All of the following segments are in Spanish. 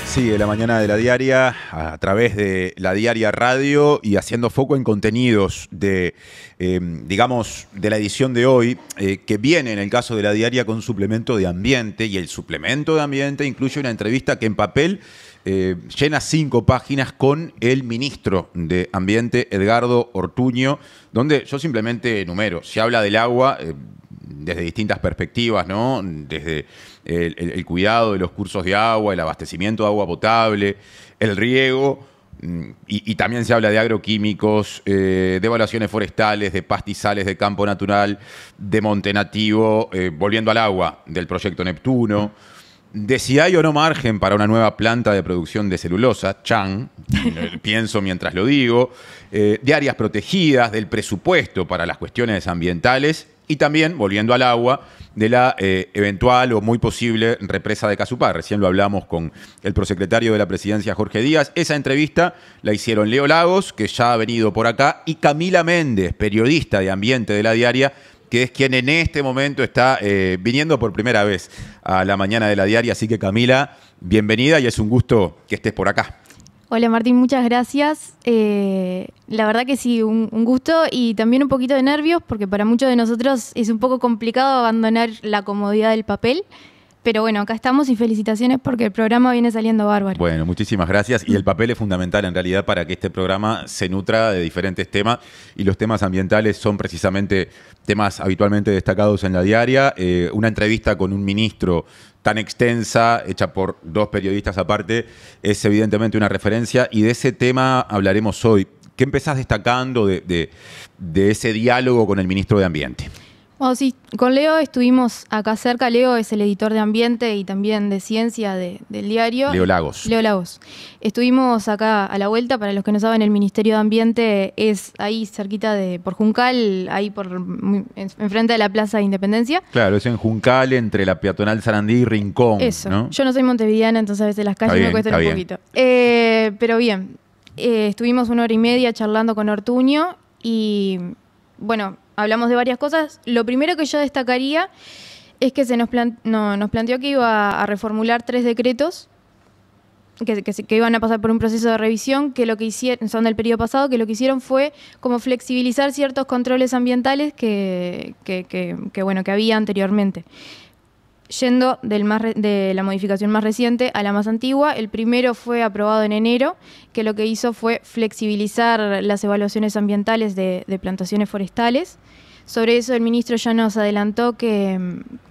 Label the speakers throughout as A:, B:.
A: Sigue la mañana de La Diaria a través de La Diaria Radio y haciendo foco en contenidos de, digamos, de la edición de hoy, que viene en el caso de La Diaria con suplemento de ambiente, y el suplemento de ambiente incluye una entrevista que en papel llena 5 páginas con el ministro de Ambiente, Edgardo Ortuño, donde yo simplemente enumero. Se habla del agua desde distintas perspectivas, ¿no? Desde el cuidado de los cursos de agua, el abastecimiento de agua potable, el riego, y también se habla de agroquímicos, de evaluaciones forestales, de pastizales de campo natural, de monte nativo, volviendo al agua, del proyecto Neptuno, de si hay o no margen para una nueva planta de producción de celulosa, Chan, pienso mientras lo digo, de áreas protegidas, del presupuesto para las cuestiones ambientales, y también, volviendo al agua, de la eventual o muy posible represa de Casupá. Recién lo hablamos con el prosecretario de la Presidencia, Jorge Díaz. Esa entrevista la hicieron Leo Lagos, que ya ha venido por acá, y Camila Méndez, periodista de Ambiente de La Diaria, que es quien en este momento está viniendo por primera vez a la mañana de La Diaria. Así que, Camila, bienvenida y es un gusto que estés por acá.
B: Hola Martín, muchas gracias. La verdad que sí, un gusto y también un poquito de nervios, porque para muchos de nosotros es un poco complicado abandonar la comodidad del papel. Pero bueno, acá estamos y felicitaciones porque el programa viene saliendo bárbaro.
A: Bueno, muchísimas gracias. Y el papel es fundamental en realidad para que este programa se nutra de diferentes temas, y los temas ambientales son precisamente temas habitualmente destacados en La Diaria. Una entrevista con un ministro tan extensa, hecha por 2 periodistas aparte, es evidentemente una referencia, y de ese tema hablaremos hoy. ¿Qué empezás destacando de ese diálogo con el ministro de Ambiente?
B: Bueno, sí, con Leo estuvimos acá cerca. Leo es el editor de Ambiente y también de Ciencia del diario.
A: Leo Lagos.
B: Leo Lagos. Estuvimos acá a la vuelta. Para los que no saben, el Ministerio de Ambiente es ahí cerquita por Juncal, ahí enfrente de la Plaza de Independencia.
A: Claro, es en Juncal, entre la peatonal Sarandí y Rincón.
B: Eso,
A: ¿no?
B: Yo no soy montevideana, entonces a veces las calles me cuestan un poquito. Pero bien, estuvimos 1 hora y media charlando con Ortuño y, bueno, hablamos de varias cosas. Lo primero que yo destacaría es que nos planteó que iba a reformular 3 decretos que iban a pasar por un proceso de revisión, que lo que hicieron, son del periodo pasado, que lo que hicieron fue como flexibilizar ciertos controles ambientales que había anteriormente. Yendo de la modificación más reciente a la más antigua, el primero fue aprobado en enero, que lo que hizo fue flexibilizar las evaluaciones ambientales de plantaciones forestales. Sobre eso el ministro ya nos adelantó que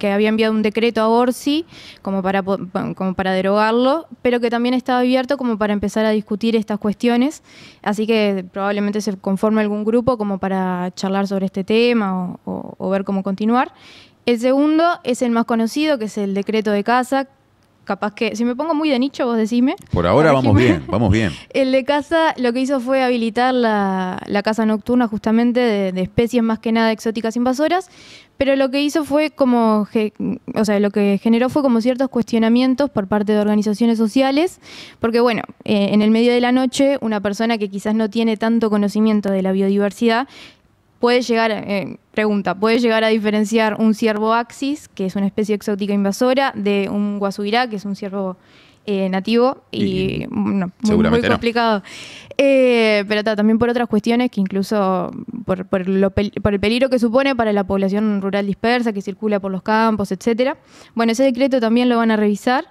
B: había enviado un decreto a Orsi como para derogarlo, pero que también estaba abierto como para empezar a discutir estas cuestiones. Así que probablemente se conforme algún grupo como para charlar sobre este tema o ver cómo continuar. El segundo es el más conocido, que es el decreto de casa. Capaz que, si me pongo muy de nicho, vos decime.
A: Por ahora vamos bien.
B: El de caza lo que hizo fue habilitar la caza nocturna justamente de especies más que nada exóticas invasoras, pero lo que hizo fue lo que generó fue como ciertos cuestionamientos por parte de organizaciones sociales, porque bueno, en el medio de la noche, una persona que quizás no tiene tanto conocimiento de la biodiversidad puede llegar a diferenciar un ciervo axis, que es una especie exótica invasora, de un guasubirá, que es un ciervo nativo, y muy complicado. No. Pero también por otras cuestiones que incluso por el peligro que supone para la población rural dispersa, que circula por los campos, etcétera. Bueno, ese decreto también lo van a revisar.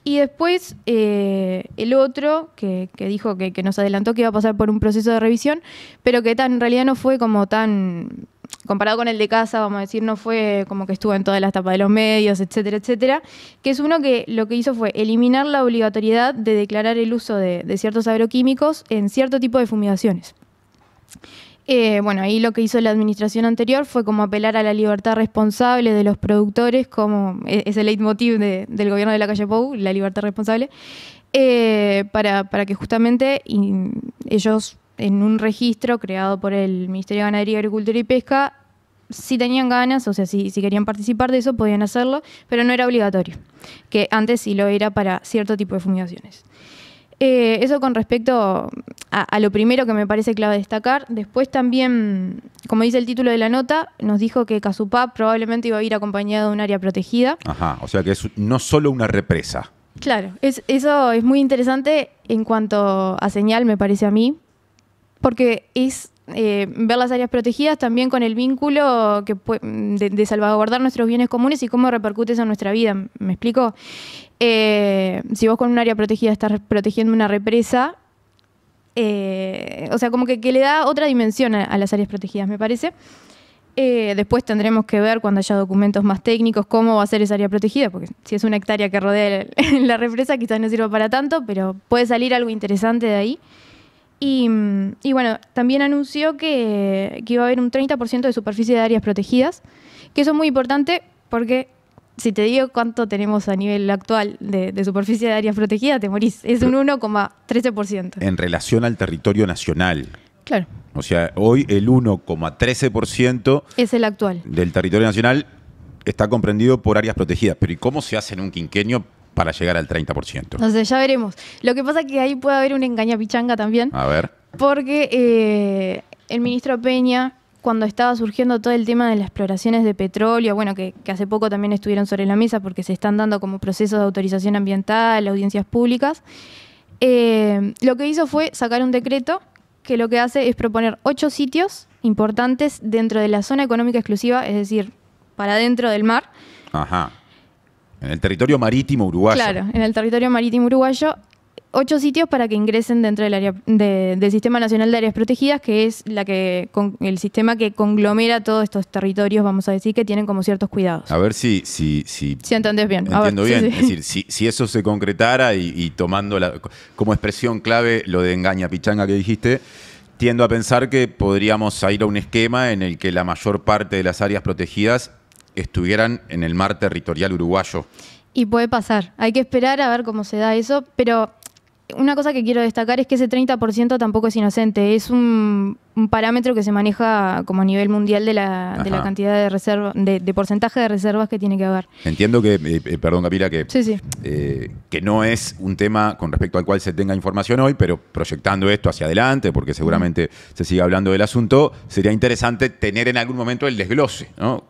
B: Y después el otro que dijo que nos adelantó que iba a pasar por un proceso de revisión, pero que en realidad no fue como tan, comparado con el de casa, vamos a decir, no fue como que estuvo en todas las tapas de los medios, etcétera, etcétera, que es uno que lo que hizo fue eliminar la obligatoriedad de declarar el uso de ciertos agroquímicos en cierto tipo de fumigaciones. Ahí lo que hizo la administración anterior fue como apelar a la libertad responsable de los productores, como es el leitmotiv del gobierno de la calle Pou, la libertad responsable, para que justamente ellos, en un registro creado por el Ministerio de Ganadería, Agricultura y Pesca, si tenían ganas, o sea, si querían participar de eso, podían hacerlo, pero no era obligatorio, que antes sí lo era para cierto tipo de fumigaciones. Eso con respecto a lo primero que me parece clave destacar. Después también, como dice el título de la nota, nos dijo que Casupá probablemente iba a ir acompañado de un área protegida.
A: Ajá, o sea que es no solo una represa.
B: Claro, eso es muy interesante en cuanto a señal, me parece a mí, porque es ver las áreas protegidas también con el vínculo de salvaguardar nuestros bienes comunes y cómo repercute eso en nuestra vida. ¿Me explico? Si vos con un área protegida estás protegiendo una represa, o sea, como que le da otra dimensión a las áreas protegidas, me parece. Después tendremos que ver cuando haya documentos más técnicos cómo va a ser esa área protegida, porque si es una hectárea que rodea la represa quizás no sirva para tanto, pero puede salir algo interesante de ahí. Y bueno, también anunció que iba a haber un 30% de superficie de áreas protegidas, que eso es muy importante porque si te digo cuánto tenemos a nivel actual de superficie de áreas protegidas, te morís. Es un 1,13%.
A: En relación al territorio nacional.
B: Claro.
A: O sea, hoy el 1,13%
B: es el actual
A: del territorio nacional está comprendido por áreas protegidas. Pero ¿y cómo se hace en un quinquenio para llegar al 30%?
B: No sé, ya veremos. Lo que pasa es que ahí puede haber una engañapichanga también.
A: A ver.
B: Porque el ministro Peña, cuando estaba surgiendo todo el tema de las exploraciones de petróleo, bueno, que hace poco también estuvieron sobre la mesa porque se están dando como procesos de autorización ambiental, audiencias públicas, lo que hizo fue sacar un decreto que lo que hace es proponer 8 sitios importantes dentro de la zona económica exclusiva, es decir, para dentro del mar.
A: Ajá. En el territorio marítimo uruguayo.
B: Claro, en el territorio marítimo uruguayo, 8 sitios para que ingresen dentro del área del Sistema Nacional de Áreas Protegidas, que es el sistema que conglomera todos estos territorios, vamos a decir, que tienen como ciertos cuidados.
A: A ver si
B: entendés bien.
A: Entiendo bien.
B: Sí.
A: Es decir, si eso se concretara y tomando como expresión clave lo de engaña pichanga que dijiste, tiendo a pensar que podríamos ir a un esquema en el que la mayor parte de las áreas protegidas estuvieran en el mar territorial uruguayo.
B: Y puede pasar. Hay que esperar a ver cómo se da eso, pero una cosa que quiero destacar es que ese 30% tampoco es inocente. Es un parámetro que se maneja como a nivel mundial de la cantidad de reserva, de porcentaje de reservas que tiene que haber.
A: Entiendo que, perdón Camila,
B: sí.
A: Que no es un tema con respecto al cual se tenga información hoy, pero proyectando esto hacia adelante, porque seguramente se sigue hablando del asunto, sería interesante tener en algún momento el desglose, ¿no?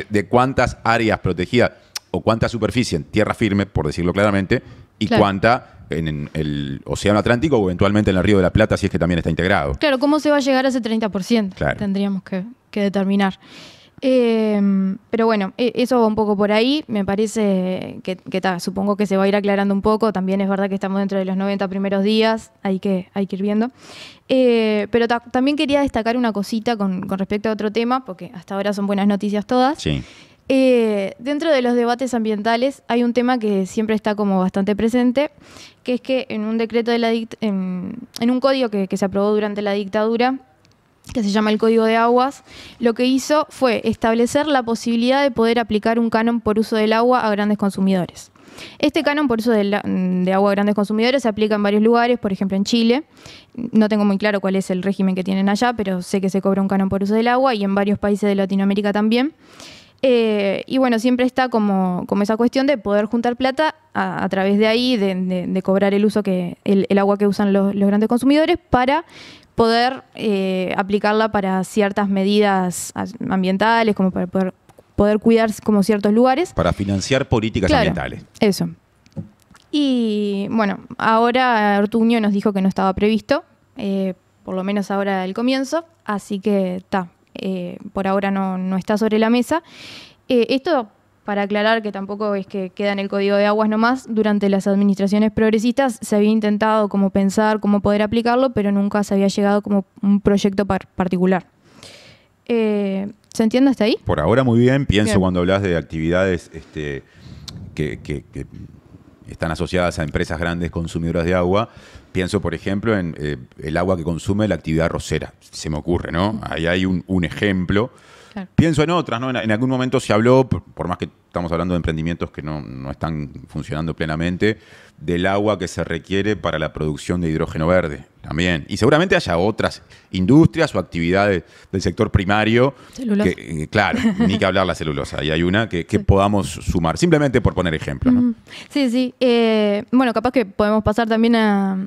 A: de cuántas áreas protegidas o cuánta superficie en tierra firme, por decirlo claramente, y claro, cuánta en el Océano Atlántico o eventualmente en el Río de la Plata, si es que también está integrado.
B: Claro, ¿cómo se va a llegar a ese 30%? Claro. Tendríamos que determinar. Pero bueno, eso va un poco por ahí. Me parece que supongo que se va a ir aclarando un poco. También es verdad que estamos dentro de los 90 primeros días, hay que ir viendo. Pero también quería destacar una cosita con respecto a otro tema, porque hasta ahora son buenas noticias todas.
A: Sí.
B: Dentro de los debates ambientales hay un tema que siempre está como bastante presente, que es que en un decreto de en un código que se aprobó durante la dictadura, que se llama el Código de Aguas, lo que hizo fue establecer la posibilidad de poder aplicar un canon por uso del agua a grandes consumidores. Este canon por uso de agua a grandes consumidores se aplica en varios lugares, por ejemplo en Chile. No tengo muy claro cuál es el régimen que tienen allá, pero sé que se cobra un canon por uso del agua y en varios países de Latinoamérica también. Y bueno, siempre está como esa cuestión de poder juntar plata a través de ahí, de cobrar el uso el agua que usan los grandes consumidores para poder aplicarla para ciertas medidas ambientales, como para poder cuidar como ciertos lugares.
A: Para financiar políticas ambientales.
B: Eso. Y bueno, ahora Ortuño nos dijo que no estaba previsto, por lo menos ahora al comienzo, así que está. Por ahora no está sobre la mesa. Esto, para aclarar que tampoco es que queda en el Código de Aguas nomás, durante las administraciones progresistas se había intentado como pensar cómo poder aplicarlo, pero nunca se había llegado como un proyecto particular. ¿Se entiende hasta ahí?
A: Por ahora muy bien. Pienso cuando hablas de actividades que están asociadas a empresas grandes consumidoras de agua. Pienso, por ejemplo, en el agua que consume la actividad arrocera. Se me ocurre, ¿no? Ahí hay un ejemplo. Claro. Pienso en otras, ¿no? En algún momento se habló, por más que estamos hablando de emprendimientos que no están funcionando plenamente, del agua que se requiere para la producción de hidrógeno verde también. Y seguramente haya otras industrias o actividades del sector primario.
B: Celulosa.
A: Claro, ni que hablar la celulosa. Y hay una que podamos sumar, simplemente por poner ejemplos, ¿no?
B: Sí. Bueno, capaz que podemos pasar también a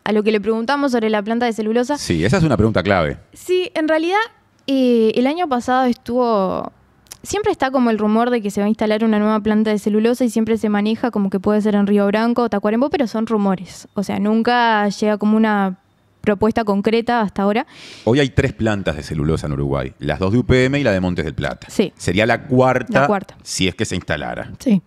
B: a lo que le preguntamos sobre la planta de celulosa.
A: Sí, esa es una pregunta clave.
B: Sí, en realidad el año pasado siempre está como el rumor de que se va a instalar una nueva planta de celulosa y siempre se maneja como que puede ser en Río Branco o Tacuarembó, pero son rumores. O sea, nunca llega como una propuesta concreta hasta ahora.
A: Hoy hay 3 plantas de celulosa en Uruguay, las 2 de UPM y la de Montes del Plata.
B: Sí.
A: Sería la cuarta,
B: cuarta,
A: si es que se instalara.
B: Sí.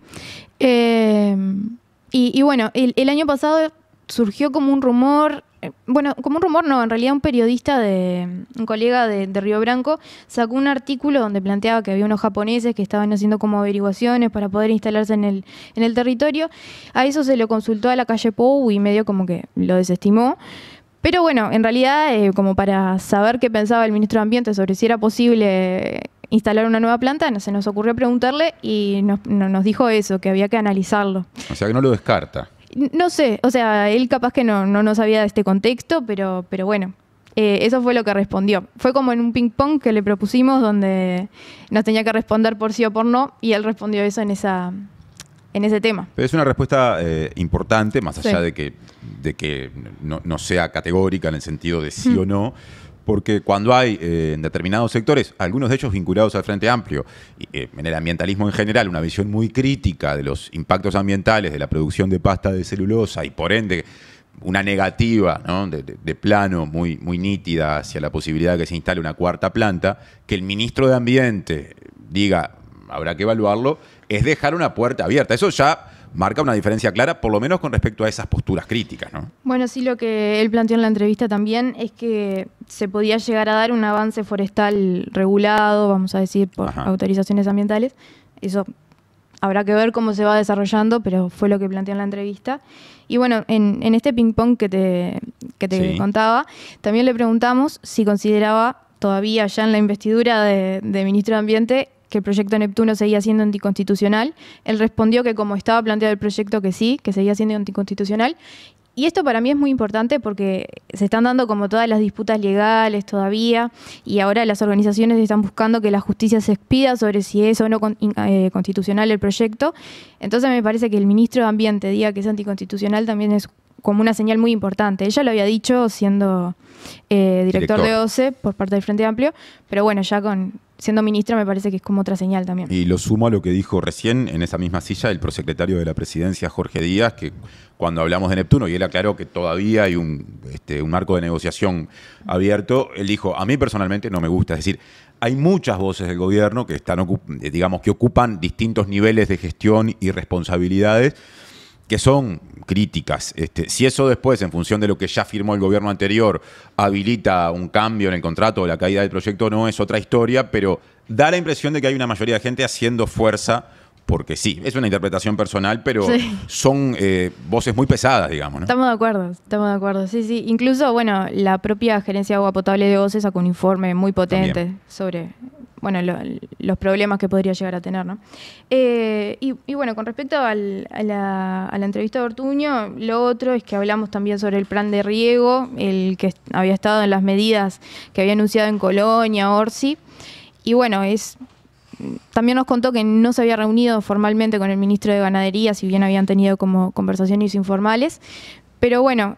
B: Y bueno, el año pasado surgió como un rumor, bueno, como un rumor no, en realidad un periodista, un colega de Río Branco, sacó un artículo donde planteaba que había unos japoneses que estaban haciendo como averiguaciones para poder instalarse en el territorio. A eso se lo consultó a la calle Pou y medio como que lo desestimó. Pero bueno, en realidad, como para saber qué pensaba el ministro de Ambiente sobre si era posible instalar una nueva planta, se nos ocurrió preguntarle y nos dijo eso, que había que analizarlo.
A: O sea que no lo descarta.
B: No sé, o sea, él capaz que no sabía de este contexto, pero bueno, eso fue lo que respondió. Fue como en un ping-pong que le propusimos donde nos tenía que responder por sí o por no, y él respondió eso en ese tema.
A: Pero es una respuesta importante, más allá
B: Sí.
A: de que no sea categórica en el sentido de sí o no, porque cuando hay en determinados sectores, algunos de ellos vinculados al Frente Amplio, en el ambientalismo en general, una visión muy crítica de los impactos ambientales de la producción de pasta de celulosa y por ende una negativa, ¿no? de plano muy, muy nítida hacia la posibilidad de que se instale una cuarta planta, que el ministro de Ambiente diga, habrá que evaluarlo, es dejar una puerta abierta. Eso ya marca una diferencia clara, por lo menos con respecto a esas posturas críticas, ¿no?
B: Bueno, sí, lo que él planteó en la entrevista también es que se podía llegar a dar un avance forestal regulado, vamos a decir, por autorizaciones ambientales. Eso habrá que ver cómo se va desarrollando, pero fue lo que planteó en la entrevista. Y bueno, en este ping-pong que te contaba, también le preguntamos si consideraba todavía ya en la investidura de ministro de Ambiente que el proyecto Neptuno seguía siendo anticonstitucional. Él respondió que como estaba planteado el proyecto que sí, que seguía siendo anticonstitucional. Y esto para mí es muy importante porque se están dando como todas las disputas legales todavía y ahora las organizaciones están buscando que la justicia se expida sobre si es o no constitucional el proyecto. Entonces me parece que el ministro de Ambiente diga que es anticonstitucional también es como una señal muy importante. Ella lo había dicho siendo director de OCE por parte del Frente Amplio, pero bueno, ya siendo ministra me parece que es como otra señal también.
A: Y lo sumo a lo que dijo recién en esa misma silla el prosecretario de la Presidencia, Jorge Díaz, que cuando hablamos de Neptuno, y él aclaró que todavía hay un marco de negociación abierto, él dijo, a mí personalmente no me gusta, es decir, hay muchas voces del gobierno que están, digamos, que ocupan distintos niveles de gestión y responsabilidades que son críticas. Si eso después, en función de lo que ya firmó el gobierno anterior, habilita un cambio en el contrato o la caída del proyecto, no es otra historia, pero da la impresión de que hay una mayoría de gente haciendo fuerza, porque sí, es una interpretación personal, pero son voces muy pesadas, digamos, ¿no?
B: Estamos de acuerdo, sí. Incluso, bueno, la propia Gerencia de Agua Potable de OCE sacó un informe muy potente también sobre los problemas que podría llegar a tener, ¿no? Y bueno, con respecto a la entrevista de Ortuño, lo otro es que hablamos también sobre el plan de riego, el que había estado en las medidas que había anunciado en Colonia, Orsi, y bueno, también nos contó que no se había reunido formalmente con el ministro de Ganadería, si bien habían tenido como conversaciones informales. Pero bueno,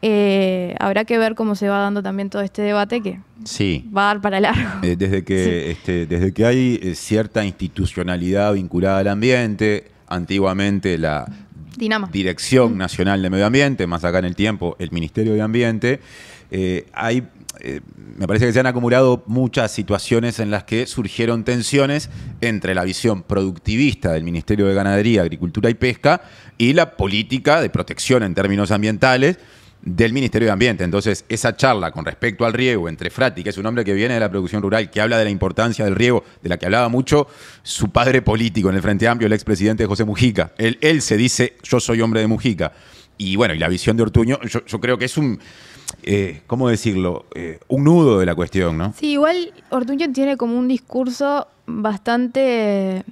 B: habrá que ver cómo se va dando también todo este debate que va a dar para largo.
A: Desde que hay cierta institucionalidad vinculada al ambiente, antiguamente la
B: Dinama.
A: Dirección Nacional de Medio Ambiente, más acá en el tiempo el Ministerio de Ambiente, me parece que se han acumulado muchas situaciones en las que surgieron tensiones entre la visión productivista del Ministerio de Ganadería, Agricultura y Pesca y la política de protección en términos ambientales del Ministerio de Ambiente. Entonces, esa charla con respecto al riego entre Frati, que es un hombre que viene de la producción rural, que habla de la importancia del riego, de la que hablaba mucho su padre político en el Frente Amplio, el expresidente José Mujica. Él se dice, yo soy hombre de Mujica. Y bueno, y la visión de Ortuño, yo creo que es un... ¿cómo decirlo? Un nudo de la cuestión, ¿no?
B: Sí, igual Ortuño tiene como un discurso bastante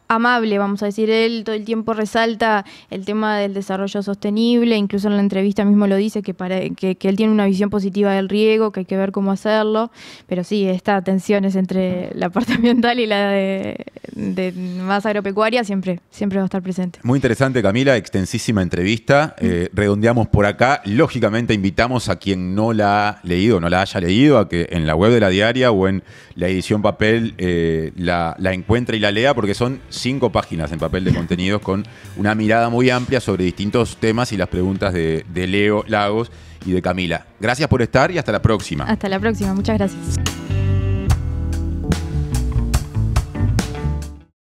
B: amable, vamos a decir. Él todo el tiempo resalta el tema del desarrollo sostenible, incluso en la entrevista mismo lo dice, que él tiene una visión positiva del riego, que hay que ver cómo hacerlo, pero sí, estas tensiones entre la parte ambiental y la de más agropecuaria siempre va a estar presente.
A: Muy interesante, Camila, extensísima entrevista. Redondeamos por acá. Lógicamente invitamos a quien no la ha leído, no la haya leído, a que en la web de La Diaria o en la edición papel la encuentre y la lea, porque son 5 páginas en papel de contenidos con una mirada muy amplia sobre distintos temas y las preguntas de Leo Lagos y de Camila. Gracias por estar y hasta la próxima.
B: Hasta la próxima, muchas gracias.